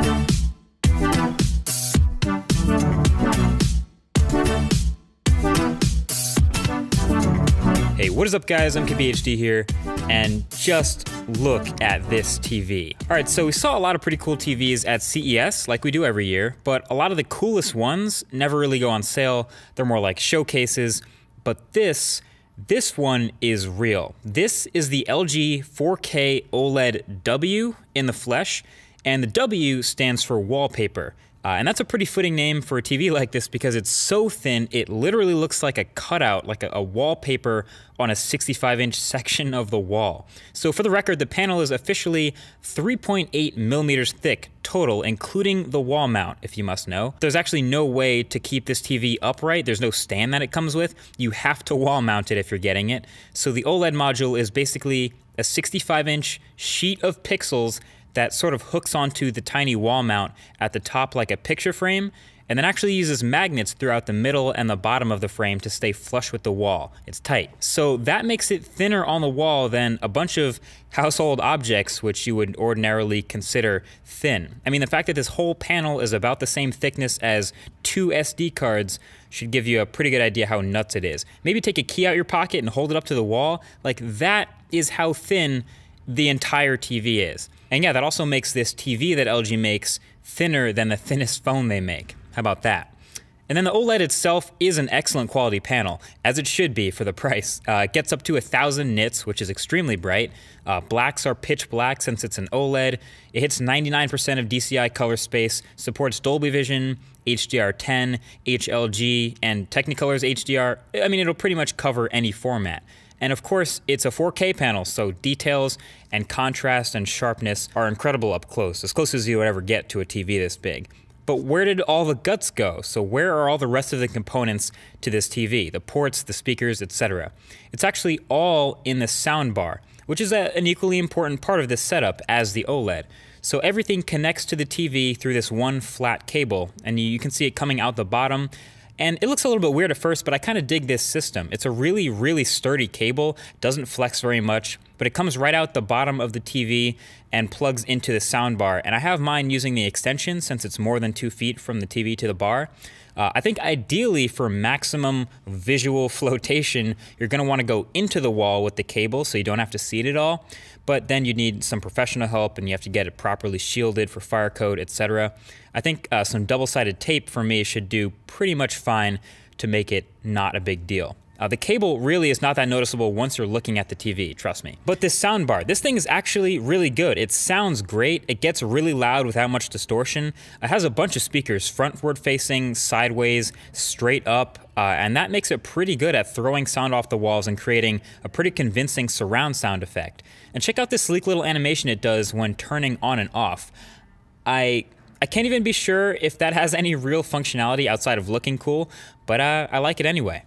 Hey, what is up guys? I'm KBHD here, and just look at this TV. Alright, so we saw a lot of pretty cool TVs at CES, like we do every year, but a lot of the coolest ones never really go on sale. They're more like showcases, but this one is real. This is the LG 4K OLED W in the flesh, and the W stands for wallpaper. And that's a pretty fitting name for a TV like this because it's so thin, it literally looks like a cutout, like a wallpaper on a 65-inch section of the wall. So for the record, the panel is officially 3.8 millimeters thick total, including the wall mount, if you must know. There's actually no way to keep this TV upright. There's no stand that it comes with. You have to wall mount it if you're getting it. So the OLED module is basically a 65-inch sheet of pixels that sort of hooks onto the tiny wall mount at the top like a picture frame, and then actually uses magnets throughout the middle and the bottom of the frame to stay flush with the wall. It's tight. So that makes it thinner on the wall than a bunch of household objects which you would ordinarily consider thin. I mean, the fact that this whole panel is about the same thickness as 2 SD cards should give you a pretty good idea how nuts it is. Maybe take a key out your pocket and hold it up to the wall. Like, that is how thin the entire TV is. And yeah, that also makes this TV that LG makes thinner than the thinnest phone they make. How about that? And then the OLED itself is an excellent quality panel, as it should be for the price. It gets up to 1000 nits, which is extremely bright. Blacks are pitch black since it's an OLED. It hits 99% of DCI color space, supports Dolby Vision, HDR10, HLG, and Technicolor's HDR. I mean, it'll pretty much cover any format. And of course, it's a 4K panel, so details and contrast and sharpness are incredible up close as you would ever get to a TV this big. But where did all the guts go? So where are all the rest of the components to this TV? The ports, the speakers, etc. It's actually all in the soundbar, which is an equally important part of this setup as the OLED. So everything connects to the TV through this one flat cable, and you can see it coming out the bottom. And it looks a little bit weird at first, but I kind of dig this system. It's a really, really sturdy cable, doesn't flex very much, but it comes right out the bottom of the TV and plugs into the soundbar. And I have mine using the extension since it's more than 2 feet from the TV to the bar. I think ideally for maximum visual flotation, you're gonna wanna go into the wall with the cable so you don't have to see it at all. But then you need some professional help and you have to get it properly shielded for fire code, etc. I think some double-sided tape for me should do pretty much fine to make it not a big deal. The cable really is not that noticeable once you're looking at the TV, trust me. But this soundbar, this thing is actually really good. It sounds great. It gets really loud without much distortion. It has a bunch of speakers, frontward facing, sideways, straight up, and that makes it pretty good at throwing sound off the walls and creating a pretty convincing surround sound effect. And check out this sleek little animation it does when turning on and off. I can't even be sure if that has any real functionality outside of looking cool, but I like it anyway.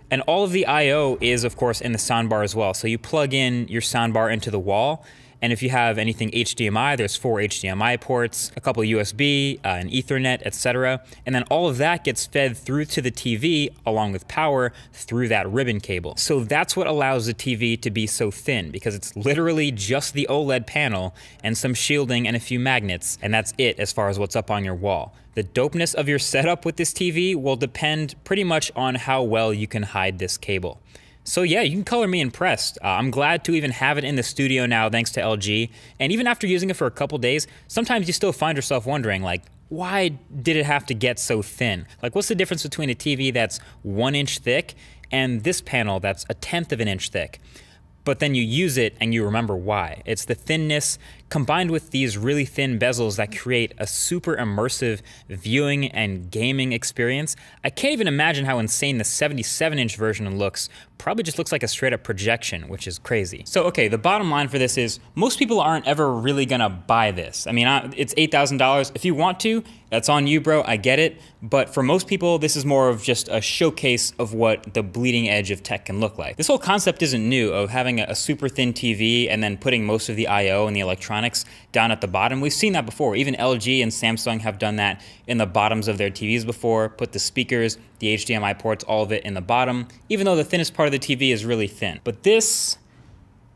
And all of the I/O is, of course, in the soundbar as well. So you plug in your soundbar into the wall, and if you have anything HDMI, there's 4 HDMI ports, a couple USB, an Ethernet, etc. And then all of that gets fed through to the TV, along with power, through that ribbon cable. So that's what allows the TV to be so thin, because it's literally just the OLED panel and some shielding and a few magnets, and that's it as far as what's up on your wall. The dopeness of your setup with this TV will depend pretty much on how well you can hide this cable. So yeah, you can color me impressed. I'm glad to even have it in the studio now thanks to LG. And even after using it for a couple days, sometimes you still find yourself wondering, like, why did it have to get so thin? Like, what's the difference between a TV that's 1 inch thick and this panel that's 1/10 of an inch thick? But then you use it and you remember why. It's the thinness combined with these really thin bezels that create a super immersive viewing and gaming experience. I can't even imagine how insane the 77-inch version looks. Probably just looks like a straight up projection, which is crazy. So okay, the bottom line for this is most people aren't ever really gonna buy this. I mean, it's $8,000. If you want to, that's on you, bro, I get it. But for most people, this is more of just a showcase of what the bleeding edge of tech can look like. This whole concept isn't new, of having a super thin TV and then putting most of the I/O and the electronics down at the bottom. We've seen that before. Even LG and Samsung have done that in the bottoms of their TVs before, put the speakers, the HDMI ports, all of it in the bottom, even though the thinnest part of the TV is really thin. But this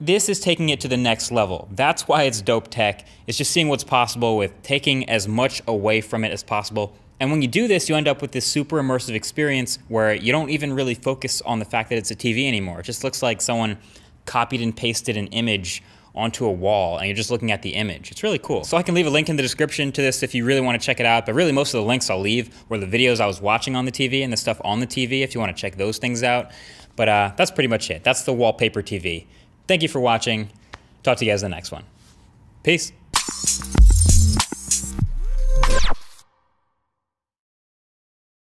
This is taking it to the next level. That's why it's dope tech. It's just seeing what's possible with taking as much away from it as possible. And when you do this, you end up with this super immersive experience where you don't even really focus on the fact that it's a TV anymore. It just looks like someone copied and pasted an image onto a wall and you're just looking at the image. It's really cool. So I can leave a link in the description to this if you really want to check it out, but really most of the links I'll leave were the videos I was watching on the TV and the stuff on the TV if you want to check those things out. But that's pretty much it. That's the wallpaper TV. Thank you for watching. Talk to you guys in the next one. Peace.